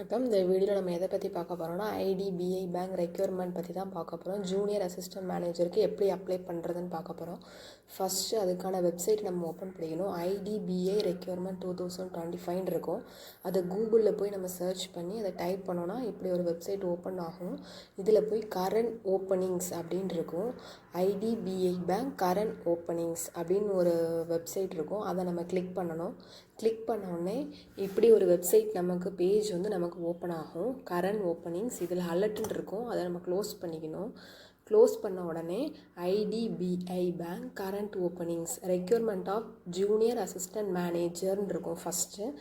வணக்கம். இந்த வீடியோவில் நம்ம எதை பற்றி பார்க்க போகிறோம்னா ஐடிபிஐ பேங்க் ரெக்யூர்மெண்ட் பற்றி தான் பார்க்க போகிறோம். ஜூனியர் அசிஸ்டன்ட் மேனேஜருக்கு எப்படி அப்ளை பண்ணுறதுன்னு பார்க்க போகிறோம். ஃபஸ்ட்டு அதுக்கான வெப்சைட் நம்ம ஓப்பன் பண்ணிக்கணும். ஐடிபிஐ ரெக்யூர்மெண்ட் 2025 இருக்கும். அதை கூகுளில் போய் நம்ம சர்ச் பண்ணி அதை டைப் பண்ணோன்னா இப்படி ஒரு வெப்சைட் ஓப்பன் ஆகும். இதில் போய் கரண்ட் ஓப்பனிங்ஸ் அப்படின்னு இருக்கும். ஐடிபிஐ பேங்க் கரண்ட் ஓப்பனிங்ஸ் அப்படின்னு ஒரு வெப்சைட் இருக்கும். அதை நம்ம கிளிக் பண்ணணும். கிளிக் பண்ண உடனே இப்படி ஒரு வெப்சைட் நமக்கு பேஜ் நமக்கு ஓப்பன் ஆகும். கரண்ட் ஓப்பனிங்ஸ் இதில் அலர்ட்னு இருக்கும். அதை நம்ம க்ளோஸ் பண்ணிக்கணும். க்ளோஸ் பண்ண உடனே IDBI bank current openings requirement of junior assistant மேனேஜர்னு இருக்கும். ஃபஸ்ட்டு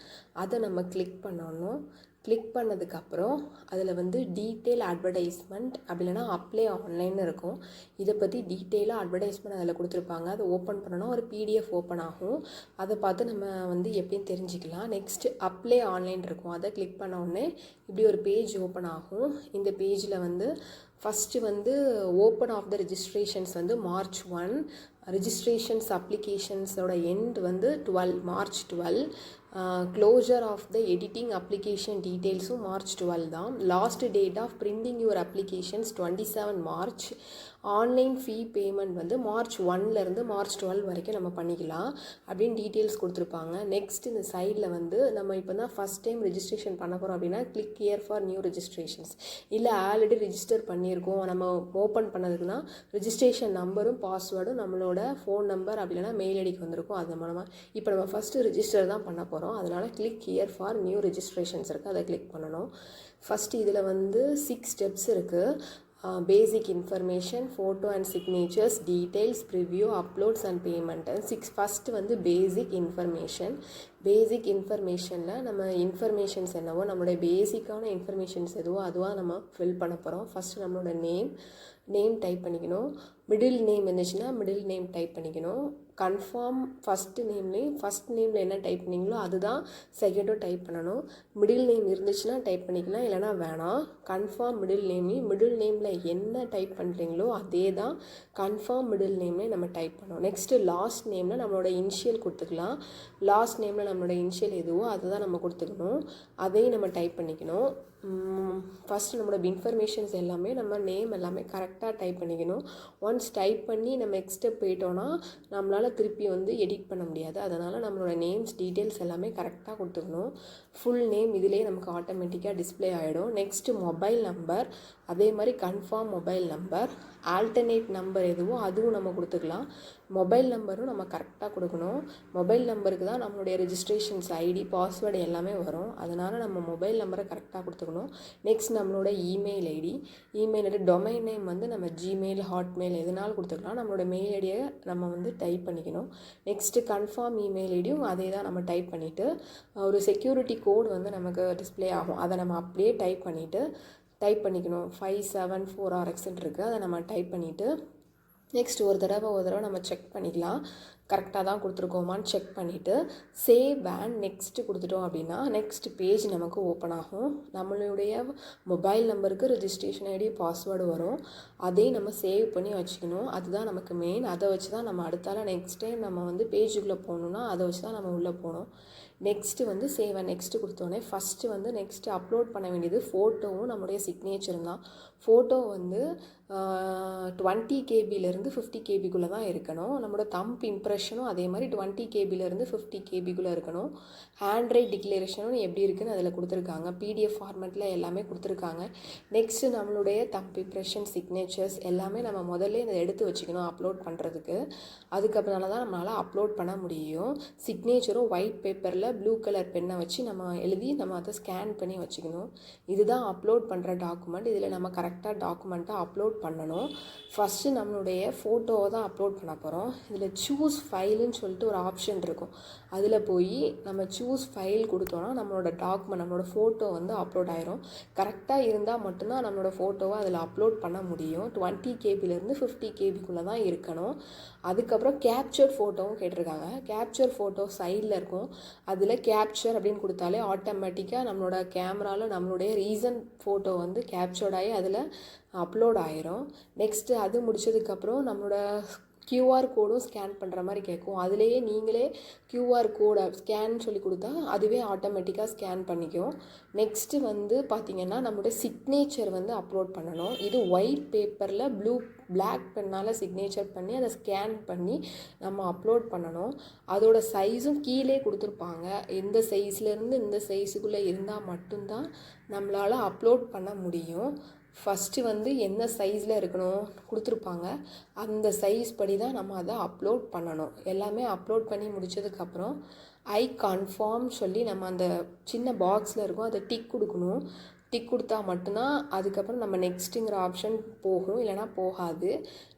அதை நம்ம கிளிக் பண்ணணும். கிளிக் பண்ணதுக்கப்புறம் அதில் டீட்டெயில் அட்வர்டைஸ்மெண்ட் அப்படி இல்லைனா அப்ளை ஆன்லைன் இருக்கும். இதை பற்றி டீட்டெயிலாக அட்வர்டைஸ்மெண்ட் அதில் கொடுத்துருப்பாங்க. அதை ஓப்பன் பண்ணணும். ஒரு பிடிஎஃப் ஓப்பன் ஆகும். அதை பார்த்து நம்ம எப்படின்னு தெரிஞ்சுக்கலாம். நெக்ஸ்ட்டு அப்ளை ஆன்லைன் இருக்கும். அதை கிளிக் பண்ண உடனே இப்படி ஒரு பேஜ் ஓப்பன் ஆகும். இந்த பேஜில் first open of the registrations March 1, registrations அப்ளிகேஷன்ஸோட end 12 March 12. Closure of the editing application டீட்டெயில்ஸும் March 12 தான். Last date of printing your applications 27 March. Online fee payment March 1லேருந்து March 12 வரைக்கும் நம்ம பண்ணிக்கலாம் அப்படின்னு டீட்டெயில்ஸ் கொடுத்துருப்பாங்க. நெக்ஸ்ட் இந்த சைடில் நம்ம இப்போ தான் ஃபஸ்ட் டைம் ரெஜிஸ்ட்ரேஷன் பண்ண போகிறோம் அப்படின்னா click here for new registrations. இல்லை ஆல்ரெடி ரெஜிஸ்டர் பண்ணியிருக்கோம், நம்ம ஓப்பன் பண்ணதுக்குன்னா ரெஜிஸ்ட்ரேஷன் நம்பரும் பாஸ்வேர்டும் நம்மளோட ஃபோன் நம்பர் அப்படி இல்லைனா மெயில் ஐடிக்கு வந்திருக்கும். அது மூலமாக இப்போ நம்ம ஃபஸ்ட்டு ரெஜிஸ்டர் தான் பண்ண போகிறோம். அதனால் click here for new registrations இருக்குது. அதை கிளிக் பண்ணணும். ஃபஸ்ட்டு இதில் 6 ஸ்டெப்ஸ் இருக்குது. Basic information, photo and signatures, details, preview, uploads and payment. First basic information. Basic இன்ஃபர்மேஷனில் நம்ம இன்ஃபர்மேஷன்ஸ் என்னவோ நம்மளுடைய பேசிக்கான இன்ஃபர்மேஷன்ஸ் எதுவோ அதுவாக நம்ம ஃபில் பண்ண போகிறோம். ஃபஸ்ட்டு நம்மளோட நேம் டைப் பண்ணிக்கணும். மிடில் நேம் இருந்துச்சுன்னா மிடில் நேம் டைப் பண்ணிக்கணும். கன்ஃபார்ம் ஃபஸ்ட் நேமில் என்ன டைப் பண்ணிங்களோ அதுதான் செகண்டும் டைப் பண்ணணும். மிடில் நேம் இருந்துச்சுன்னா டைப் பண்ணிக்கலாம், இல்லைனா வேணாம். கன்ஃபார்ம் மிடில் நேமில் என்ன டைப் பண்ணுறீங்களோ அதே தான் கன்ஃபார்ம் மிடில் நேம்லேயே நம்ம டைப் பண்ணணும். நெக்ஸ்ட்டு லாஸ்ட் நேமில் நம்மளோட இனிஷியல் கொடுத்துக்கலாம். லாஸ்ட் நேமில் நம்மளோட இனிஷியல் எதுவோ அதுதான் நம்ம கொடுத்துக்கணும். அதையும் நம்ம டைப் பண்ணிக்கணும். ஃபஸ்ட்டு நம்மளோட இன்ஃபர்மேஷன்ஸ் எல்லாமே நம்ம நேம் எல்லாமே கரெக்டாக டைப் பண்ணிக்கணும். ஒன்ஸ் டைப் பண்ணி நம்ம நெக்ஸ்ட் ஸ்டெப் போயிட்டோன்னா நம்மளால் திருப்பி எடிட் பண்ண முடியாது. அதனால் நம்மளோட நேம்ஸ் டீட்டெயில்ஸ் எல்லாமே கரெக்டாக கொடுத்துக்கணும். ஃபுல் நேம் இதிலே நமக்கு ஆட்டோமேட்டிக்காக டிஸ்பிளே ஆகிடும். நெக்ஸ்ட்டு மொபைல் நம்பர், அதே மாதிரி confirm mobile number, alternate number எதுவோ அதுவும் நம்ம கொடுத்துக்கலாம். மொபைல் நம்பரும் நம்ம கரெக்டாக கொடுக்கணும். மொபைல் நம்பருக்கு தான் நம்மளுடைய ரெஜிஸ்ட்ரேஷன்ஸ் ஐடி பாஸ்வேர்டு எல்லாமே வரும். அதனால் நம்ம மொபைல் நம்பரை கரெக்டாக கொடுத்துக்கணும். நெக்ஸ்ட் நம்மளோட இமெயில் ஐடி டொமைன் நேம் நம்ம ஜிமெயில், ஹாட்மெயில் எதுனாலும் கொடுத்துக்கலாம். நம்மளோட மெயில் ஐடியை நம்ம டைப் பண்ணிக்கணும். நெக்ஸ்ட்டு கன்ஃபார்ம் இமெயில் ஐடியும் அதே தான் நம்ம டைப் பண்ணிவிட்டு ஒரு செக்யூரிட்டி கோடு நமக்கு டிஸ்பிளே ஆகும். அதை நம்ம அப்படியே டைப் பண்ணிக்கணும். 5746 இருக்குது. அதை நம்ம டைப் பண்ணிவிட்டு நெக்ஸ்ட் ஒரு தடவை நம்ம செக் பண்ணிக்கலாம், கரெக்டாக தான் கொடுத்துருக்கோமான்னு செக் பண்ணிவிட்டு சேவ் அண்ட் நெக்ஸ்ட்டு கொடுத்துட்டோம் அப்படின்னா நெக்ஸ்ட் பேஜ் நமக்கு ஓப்பன் ஆகும். நம்மளுடைய மொபைல் நம்பருக்கு ரெஜிஸ்ட்ரேஷன் ஐடி பாஸ்வேர்டு வரும். அதையும் நம்ம சேவ் பண்ணி வச்சுக்கணும். அதுதான் நமக்கு மெயின். அதை வச்சு தான் நம்ம அடுத்தால நெக்ஸ்ட் டைம் நம்ம பேஜுக்குள்ளே போகணுன்னா அதை வச்சு தான் நம்ம உள்ளே போகணும். நெக்ஸ்ட்டு சேவ் அண்ட் நெக்ஸ்ட்டு கொடுத்தோன்னே ஃபஸ்ட்டு நெக்ஸ்ட்டு அப்லோட் பண்ண வேண்டியது ஃபோட்டோவும் நம்மளுடைய சிக்னேச்சரும் தான். ஃபோட்டோ 20 கேபிலேருந்து 50 கேபிக்குள்ளே தான் இருக்கணும். நம்மளோட தம்ப் இம்ப்ரெஷனும் அதே மாதிரி 20 கேபிலேருந்து 50 கேபிக்குள்ளே இருக்கணும். ஹேண்ட் ரைட் டிக்ளரேஷனும் எப்படி இருக்குதுன்னு அதில் கொடுத்துருக்காங்க. பிடிஎஃப் ஃபார்மேட்டில் எல்லாமே கொடுத்துருக்காங்க. நெக்ஸ்ட்டு நம்மளுடைய தம்ப் இம்ப்ரெஷன், சிக்னேச்சர்ஸ் எல்லாமே நம்ம முதல்ல இதை எடுத்து வச்சுக்கணும் அப்லோட் பண்ணுறதுக்கு. அதுக்கப்புறனால தான் நம்மளால் அப்லோட் பண்ண முடியும். சிக்னேச்சரும் ஒயிட் பேப்பரில் ப்ளூ கலர் பென்னை வச்சு நம்ம எழுதி நம்ம அதை ஸ்கேன் பண்ணி வச்சுக்கணும். இதுதான் அப்லோட் பண்ணுற டாக்குமெண்ட். இதில் நம்ம கரெக்டாக டாக்குமெண்ட்டை அப்லோட் பண்ணணும். ஃபஸ்ட்டு நம்மளுடைய ஃபோட்டோவை தான் அப்லோட் பண்ண போகிறோம். இதில் சூஸ் ஃபைலுன்னு சொல்லிட்டு ஒரு ஆப்ஷன் இருக்கும். அதில் போய் நம்ம சூஸ் ஃபைல் கொடுத்தோன்னா நம்மளோட டாக்குமெண்ட், நம்மளோட ஃபோட்டோ அப்லோட் ஆயிரும். கரெக்டாக இருந்தால் மட்டும்தான் நம்மளோட ஃபோட்டோவை அதில் அப்லோட் பண்ண முடியும். 20 கேபிலேருந்து 50 கேபிக்குள்ளே தான் இருக்கணும். அதுக்கப்புறம் கேப்சர் ஃபோட்டோவும் கேட்டிருக்காங்க. கேப்சர் ஃபோட்டோ சைடில் இருக்கும். அதில் கேப்சர் அப்படின்னு கொடுத்தாலே ஆட்டோமேட்டிக்காக நம்மளோட கேமராவில் நம்மளுடைய ரீசன்ட் ஃபோட்டோ கேப்சர்ட் ஆகி அதில் அப்லோட் ஆயிரும். நெக்ஸ்ட்டு அது முடித்ததுக்கப்புறம் நம்மளோட QR கோடும் ஸ்கேன் பண்ணுற மாதிரி கேட்கும். அதுலேயே நீங்களே QR கோடை ஸ்கேன் சொல்லி கொடுத்தா அதுவே ஆட்டோமேட்டிக்காக ஸ்கேன் பண்ணிக்கும். நெக்ஸ்ட்டு வந்து பார்த்திங்கன்னா நம்மளுடைய சிக்னேச்சர் வந்து அப்லோட் பண்ணணும். இது ஒயிட் பேப்பரில் பிளாக் பென்னால் சிக்னேச்சர் பண்ணி அதை ஸ்கேன் பண்ணி நம்ம அப்லோட் பண்ணணும். அதோட சைஸும் கீழே கொடுத்துருப்பாங்க. எந்த சைஸ்லேருந்து இந்த சைஸுக்குள்ளே இருந்தால் மட்டும்தான் நம்மளால் அப்லோட் பண்ண முடியும். ஃபஸ்ட்டு வந்து என்ன சைஸில் இருக்கணும் கொடுத்துருப்பாங்க. அந்த சைஸ் படி தான் நம்ம அதை அப்லோட் பண்ணணும். எல்லாமே அப்லோட் பண்ணி முடித்ததுக்கப்புறம் ஐ கன்ஃபார்ம் சொல்லி நம்ம அந்த சின்ன பாக்ஸில் இருக்கும் அதை டிக் கொடுக்கணும். டிக் கொடுத்தா மட்டும்தான் அதுக்கப்புறம் நம்ம நெக்ஸ்ட்டுங்கிற ஆப்ஷன் போகும், இல்லைனா போகாது.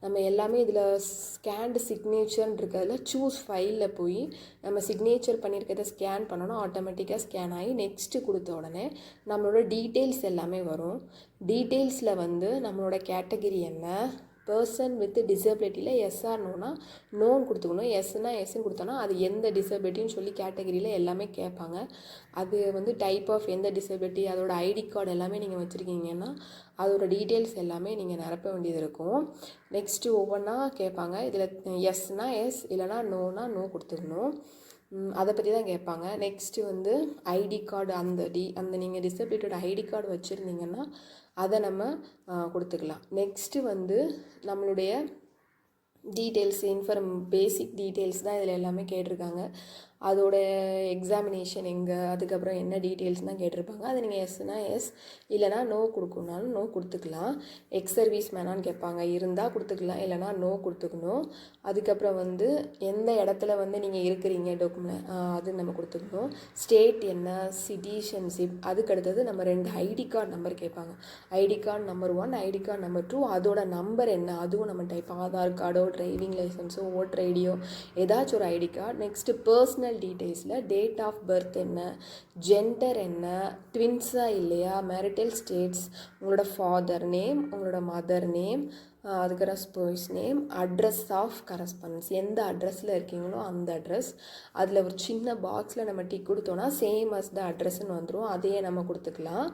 நம்ம எல்லாமே இதில் ஸ்கேன்டு சிக்னேச்சர்னு இருக்கிறதுல சூஸ் ஃபைலில் போய் நம்ம சிக்னேச்சர் பண்ணியிருக்கிறத ஸ்கேன் பண்ணணும். ஆட்டோமேட்டிக்காக ஸ்கேன் ஆகி நெக்ஸ்ட்டு கொடுத்த உடனே நம்மளோட டீட்டெயில்ஸ் எல்லாமே வரும். டீட்டெயில்ஸில் வந்து நம்மளோட கேட்டகிரி என்ன, பர்சன் வித் டிசபிலிட்டியில் எஸ் ஆர் நோனா நோன்னு கொடுத்துக்கணும். எஸ்னா எஸ்ன்னு கொடுத்தோன்னா அது எந்த டிசபிலிட்டின்னு சொல்லி கேட்டகிரியில் எல்லாமே கேட்பாங்க. அது வந்து டைப் ஆஃப் எந்த டிசபிலிட்டி, அதோட ஐடி கார்டு எல்லாமே நீங்கள் வச்சுருக்கீங்கன்னா அதோட டீட்டெயில்ஸ் எல்லாமே நீங்கள் நிரப்ப வேண்டியது இருக்கும். நெக்ஸ்ட்டு ஒவ்வொன்றா கேட்பாங்க. இதில் எஸ்னா எஸ், இல்லைனா நோனா நோ கொடுத்துக்கணும். அதை பற்றி தான் கேட்பாங்க. நெக்ஸ்ட்டு வந்து ஐடி கார்டு, அந்த நீங்கள் டிசபிலிட்டியோட ஐடி கார்டு வச்சுருந்தீங்கன்னா அதை நம்ம கொடுத்துக்கலாம். நெக்ஸ்ட்டு வந்து நம்மளுடைய டீட்டெயில்ஸ் பேசிக் டீட்டெயில்ஸ் தான் இதில் எல்லாமே கேட்டிருக்காங்க. அதோட எக்ஸாமினேஷன் எங்கே, அதுக்கப்புறம் என்ன டீட்டெயில்ஸ் தான் கேட்டிருப்பாங்க. அது நீங்கள் எஸ்னா எஸ், இல்லைனா நோ கொடுக்கணுனாலும் நோ கொடுத்துக்கலாம். எக்ஸ் சர்வீஸ் மேனான்னு கேட்பாங்க, இருந்தால் கொடுத்துக்கலாம், இல்லைனா நோ கொடுத்துக்கணும். அதுக்கப்புறம் வந்து எந்த இடத்துல வந்து நீங்கள் இருக்கிறீங்க அது நம்ம கொடுத்துக்கணும். ஸ்டேட் என்ன, சிட்டிசன்ஷிப், அதுக்கடுத்தது நம்ம 2 ஐடி கார்டு நம்பர் கேட்பாங்க. ID card number 1, ID card number 2, அதோட நம்பர் என்ன அதுவும் நம்ம டைப், ஆதார் கார்டோ டிரைவிங் லைசன்ஸோ ஓட்டர் ஐடியோ ஏதாச்சும் ஒரு ஐடி கார்டு. நெக்ஸ்ட்டு பர்சனல் டீட்டெயில்ஸில் டேட் ஆஃப் பர்த் என்ன, ஜெண்டர் என்ன, ட்வின்ஸாக இல்லையா, மேரிட்டல் ஸ்டேட்ஸ், உங்களோட ஃபாதர் நேம், உங்களோட மதர் நேம், அதுக்கப்புறம் spouse name, address of correspondence, எந்த அட்ரஸில் இருக்கீங்களோ அந்த அட்ரஸ். அதில் ஒரு சின்ன பாக்ஸில் நம்ம டிக் கொடுத்தோன்னா சேம் அஸ் த அட்ரஸ்ன்னு வந்துடும். அதையே நம்ம கொடுத்துக்கலாம்.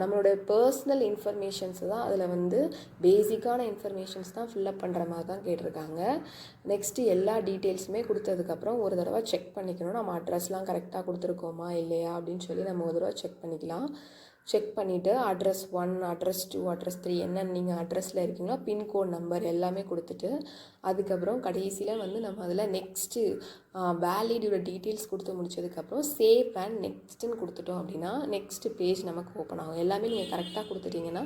நம்மளோட பர்சனல் இன்ஃபர்மேஷன்ஸ் தான் அதில் வந்து பேசிக்கான இன்ஃபர்மேஷன்ஸ் தான் ஃபில்லப் பண்ணுற மாதிரி தான் கேட்டிருக்காங்க. நெக்ஸ்ட்டு எல்லா டீட்டெயில்ஸுமே கொடுத்ததுக்கப்புறம் ஒரு தடவை செக் பண்ணிக்கணும், நம்ம அட்ரஸ்லாம் கரெக்டாக கொடுத்துருக்கோமா இல்லையா அப்படின்னு சொல்லி நம்ம ஒரு தடவை செக் பண்ணிக்கலாம். செக் பண்ணிவிட்டு அட்ரஸ் 1, அட்ரஸ் 2, அட்ரஸ் 3 என்னென்னு நீங்கள் அட்ரஸில் இருக்கீங்களோ பின்கோட் நம்பர் எல்லாமே கொடுத்துட்டு அதுக்கப்புறம் கடைசியில் வந்து நம்ம அதில் நெக்ஸ்ட்டு வேலிடோட டீட்டெயில்ஸ் கொடுத்து முடிச்சதுக்கப்புறம் சேவ் அண்ட் நெக்ஸ்ட்டுன்னு கொடுத்துட்டோம் அப்படின்னா நெக்ஸ்ட்டு பேஜ் நமக்கு ஓப்பன் ஆகும். எல்லாமே நீங்கள் கரெக்டாக கொடுத்துட்டிங்கன்னா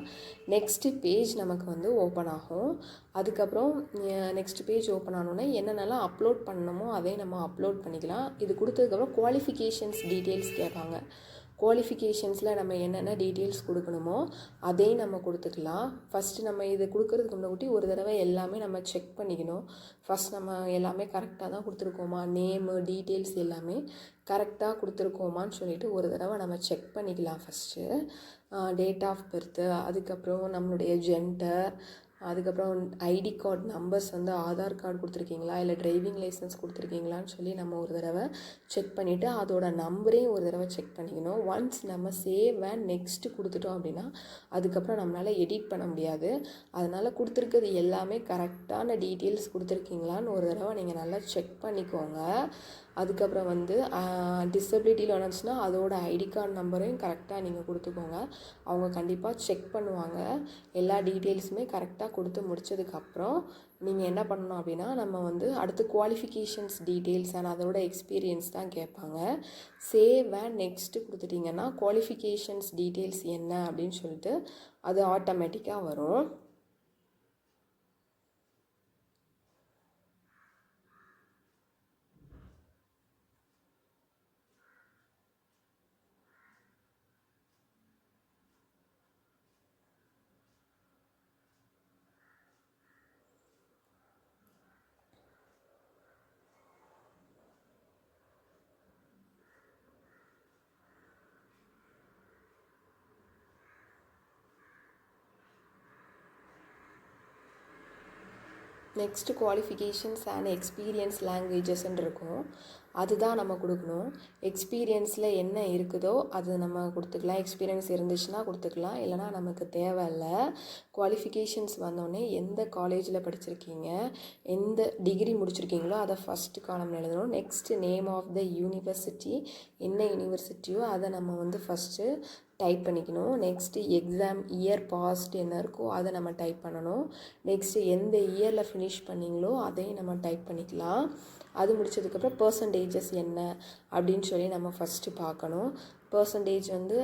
நெக்ஸ்ட்டு பேஜ் நமக்கு வந்து ஓப்பன் ஆகும். அதுக்கப்புறம் நெக்ஸ்ட் பேஜ் ஓப்பன் ஆனோன்னே என்னென்னலாம் அப்லோட் பண்ணணுமோ அதே நம்ம அப்லோட் பண்ணிக்கலாம். இது கொடுத்ததுக்கப்புறம் குவாலிஃபிகேஷன்ஸ் டீட்டெயில்ஸ் கேட்பாங்க. குவாலிஃபிகேஷன்ஸில் நம்ம என்னென்ன டீட்டெயில்ஸ் கொடுக்கணுமோ அதே நம்ம கொடுத்துக்கலாம். ஃபஸ்ட்டு நம்ம இது கொடுக்கறதுக்கு முன்னாடி ஒரு தடவை எல்லாமே நம்ம செக் பண்ணிக்கணும். ஃபஸ்ட் நம்ம எல்லாமே கரெக்டாக தான் கொடுத்துருக்கோமா, நேமு டீட்டெயில்ஸ் எல்லாமே கரெக்டாக கொடுத்துருக்கோமான்னு சொல்லிட்டு ஒரு தடவை நம்ம செக் பண்ணிக்கலாம். ஃபஸ்ட்டு டேட் ஆஃப் பர்த்து, அதுக்கப்புறம் நம்மளுடைய ஜெண்டர், அதுக்கப்புறம் ஐடி கார்டு நம்பர்ஸ் வந்து ஆதார் கார்டு கொடுத்துருக்கீங்களா இல்லை டிரைவிங் லைசன்ஸ் கொடுத்துருக்கீங்களான்னு சொல்லி நம்ம ஒரு தடவை செக் பண்ணிவிட்டு அதோட நம்பரையும் ஒரு தடவை செக் பண்ணிக்கணும். ஒன்ஸ் நம்ம சேவ் அண்ட் நெக்ஸ்ட்டு கொடுத்துட்டோம் அப்படின்னா அதுக்கப்புறம் நம்மளால் எடிட் பண்ண முடியாது. அதனால் கொடுத்துருக்கிறது எல்லாமே கரெக்டான டீட்டெயில்ஸ் கொடுத்துருக்கீங்களான்னு ஒரு தடவை நீங்கள் நல்லா செக் பண்ணிக்கோங்க. அதுக்கப்புறம் வந்து டிசபிலிட்டியில் வந்துச்சுன்னா அதோட ஐடி கார்டு நம்பரையும் கரெக்டாக நீங்கள் கொடுத்துக்கோங்க. அவங்க கண்டிப்பாக செக் பண்ணுவாங்க. எல்லா டீட்டெயில்ஸுமே கரெக்டாக கொடுத்து முடித்ததுக்கப்புறம் நீங்கள் என்ன பண்ணணும் அப்படின்னா நம்ம வந்து அடுத்து குவாலிஃபிகேஷன்ஸ் டீட்டெயில்ஸ் அண்ட் அதோட எக்ஸ்பீரியன்ஸ் தான் கேட்பாங்க. சேவ் அண்ட் நெக்ஸ்ட்டு கொடுத்துட்டிங்கன்னா குவாலிஃபிகேஷன்ஸ் டீட்டெயில்ஸ் என்ன அப்படின்னு சொல்லிட்டு அது ஆட்டோமேட்டிக்காக வரும். நெக்ஸ்ட்டு குவாலிஃபிகேஷன்ஸ் அண்ட் எக்ஸ்பீரியன்ஸ் லாங்குவேஜஸ்ன்னு இருக்கும். அதுதான் நம்ம கொடுக்கணும். எக்ஸ்பீரியன்ஸில் என்ன இருக்குதோ அது நம்ம கொடுத்துக்கலாம். எக்ஸ்பீரியன்ஸ் இருந்துச்சுன்னா கொடுத்துக்கலாம், இல்லைனா நமக்கு தேவையில்லை. குவாலிஃபிகேஷன்ஸ் வந்தோடனே எந்த காலேஜில் படிச்சிருக்கீங்க, எந்த டிகிரி முடிச்சிருக்கீங்களோ அதை ஃபஸ்ட்டு காலம்ல எழுதணும். Next name of the university, என்ன யூனிவர்சிட்டியோ அதை நம்ம வந்து ஃபஸ்ட்டு டைப் பண்ணிக்கணும். நெக்ஸ்ட்டு எக்ஸாம் இயர் பாஸ்ட் என்ன இருக்கோ அதை நம்ம டைப் பண்ணணும். நெக்ஸ்ட்டு எந்த இயரில் ஃபினிஷ் பண்ணிங்களோ அதையும் நம்ம டைப் பண்ணிக்கலாம். அது முடிச்சதுக்கப்புறம் பர்சன்டேஜஸ் என்ன அப்படின்னு சொல்லி நம்ம ஃபஸ்ட்டு பார்க்கணும். பர்சன்டேஜ் வந்து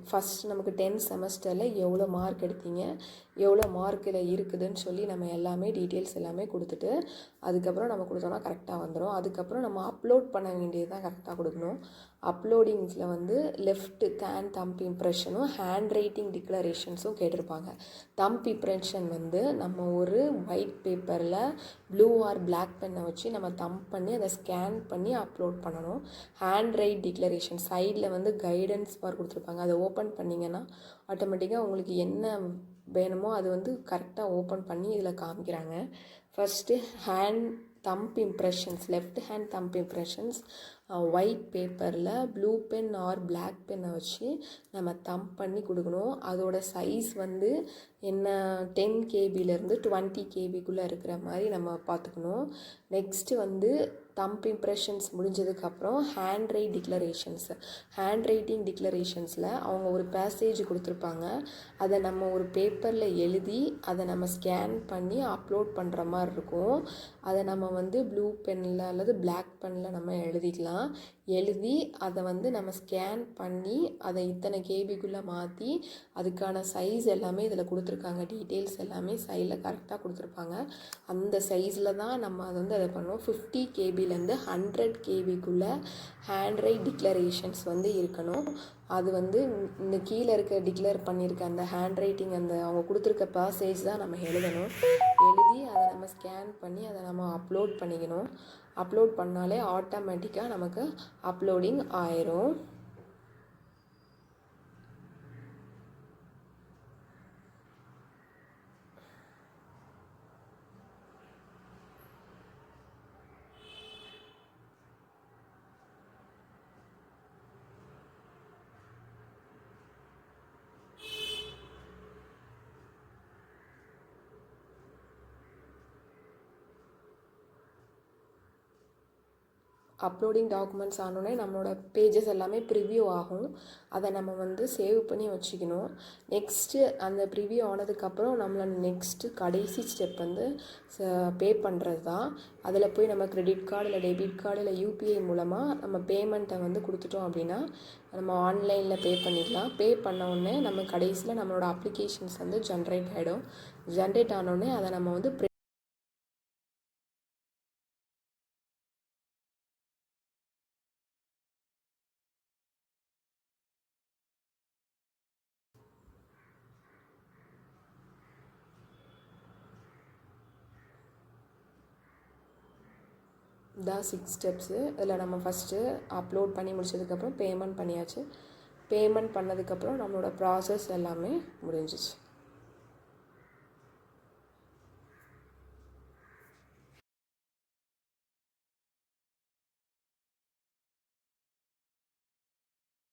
ஃபஸ்ட் நமக்கு 10th செமஸ்டரில் எவ்வளோ மார்க் எடுத்தீங்க, எவ்வளோ மார்க்கில் இருக்குதுன்னு சொல்லி நம்ம எல்லாமே டீட்டெயில்ஸ் எல்லாமே கொடுத்துட்டு அதுக்கப்புறம் நம்ம கொடுத்தோன்னா கரெக்டாக வந்துடும். அதுக்கப்புறம் நம்ம அப்லோட் பண்ண வேண்டியது தான் கரெக்டாக கொடுக்கணும். அப்லோடிங்ஸில் வந்து லெஃப்ட்டு தம்ப் இம்ப்ரெஷனும் ஹேண்ட் ரைட்டிங் டிக்ளரேஷன்ஸும் கேட்டிருப்பாங்க. தம்ப் இம்ப்ரெஷன் வந்து நம்ம ஒரு ஒயிட் பேப்பரில் ப்ளூ ஆர் பிளாக் பென்னை வச்சு நம்ம தம்ப் பண்ணி அதை ஸ்கேன் பண்ணி அப்லோட் பண்ணணும். ஹேண்ட் ரைட் டிக்ளரேஷன் சைடில் வந்து கைடன்ஸ் பார் கொடுத்துருப்பாங்க. அதை ஓப்பன் பண்ணிங்கன்னா ஆட்டோமேட்டிக்காக உங்களுக்கு என்ன வேணுமோ அது வந்து கரெக்டாக ஓப்பன் பண்ணி இதில் காமிக்கிறாங்க. First thumb impressions, left hand thumb impressions white பேப்பரில் ப்ளூ பென் ஆர் பிளாக் பென்னை வச்சு நம்ம தம்ப் பண்ணி கொடுக்கணும். அதோட சைஸ் வந்து என்ன 10 kbலேருந்து 20 kbக்குள்ளே இருக்கிற மாதிரி நம்ம பார்த்துக்கணும். நெக்ஸ்ட்டு வந்து தம்ப் இம்ப்ரெஷன்ஸ் முடிஞ்சதுக்கப்புறம் ஹேண்ட் ரைட்டிங் டிக்ளரேஷன்ஸில் அவங்க ஒரு பேசேஜ் கொடுத்துருப்பாங்க. அதை நம்ம ஒரு பேப்பரில் எழுதி அதை நம்ம ஸ்கேன் பண்ணி அப்லோட் பண்ணுற மாதிரி இருக்கும். அதை நம்ம வந்து ப்ளூ பென்னில் அல்லது பிளாக் பென்னில் நம்ம எழுதி அதை வந்து நம்ம ஸ்கேன் பண்ணி அதை இத்தனை கேபிக்குள்ளே மாற்றி அதுக்கான சைஸ் எல்லாமே இதில் கொடுத்துருக்காங்க. டீட்டெயில்ஸ் எல்லாமே சைடில் கரெக்டாக கொடுத்துருப்பாங்க. அந்த சைஸில் தான் நம்ம அதை வந்து அதை பண்ணுவோம். 50 kbலேருந்து 100 kbக்குள்ளே ஹேண்ட் ரைட் டிக்ளரேஷன்ஸ் வந்து இருக்கணும். அது வந்து இந்த கீழே இருக்க டிக்ளேர் பண்ணியிருக்க அந்த ஹேண்ட் ரைட்டிங் அந்த அவங்க கொடுத்துருக்க பேசேஜ் தான் நம்ம எழுதணும். எழுதி அதை நம்ம ஸ்கேன் பண்ணி அதை நம்ம அப்லோட் பண்ணிக்கணும். அப்லோட் பண்ணாலே ஆட்டோமேட்டிக்காக நமக்கு அப்லோடிங் ஆயிரும். அப்லோடிங் டாக்குமெண்ட்ஸ் ஆனோடனே நம்மளோட பேஜஸ் எல்லாமே ப்ரிவ்யூ ஆகும். அதை நம்ம வந்து சேவ் பண்ணி வச்சுக்கணும். நெக்ஸ்ட்டு அந்த ப்ரிவ்யூ ஆனதுக்கப்புறம் நெக்ஸ்ட்டு கடைசி ஸ்டெப் வந்து பே பண்ணுறது தான். அதில் போய் நம்ம கிரெடிட் கார்டு இல்லை டெபிட் கார்டு இல்லை யூபிஐ மூலமாக நம்ம பேமெண்ட்டை வந்து கொடுத்துட்டோம் அப்படின்னா நம்ம ஆன்லைனில் பே பண்ணிக்கலாம். பே பண்ண உடனே நம்ம கடைசியில் நம்மளோட அப்ளிகேஷன்ஸ் வந்து ஜென்ரேட் ஆனோடனே அதை நம்ம வந்து தான் 6 ஸ்டெப்ஸு. இதில் நம்ம ஃபஸ்ட்டு அப்லோட் பண்ணி முடிச்சதுக்கப்புறம் பேமெண்ட் பண்ணியாச்சு. பேமெண்ட் பண்ணதுக்கப்புறம் நம்மளோட ப்ராசஸ் எல்லாமே முடிஞ்சிச்சு.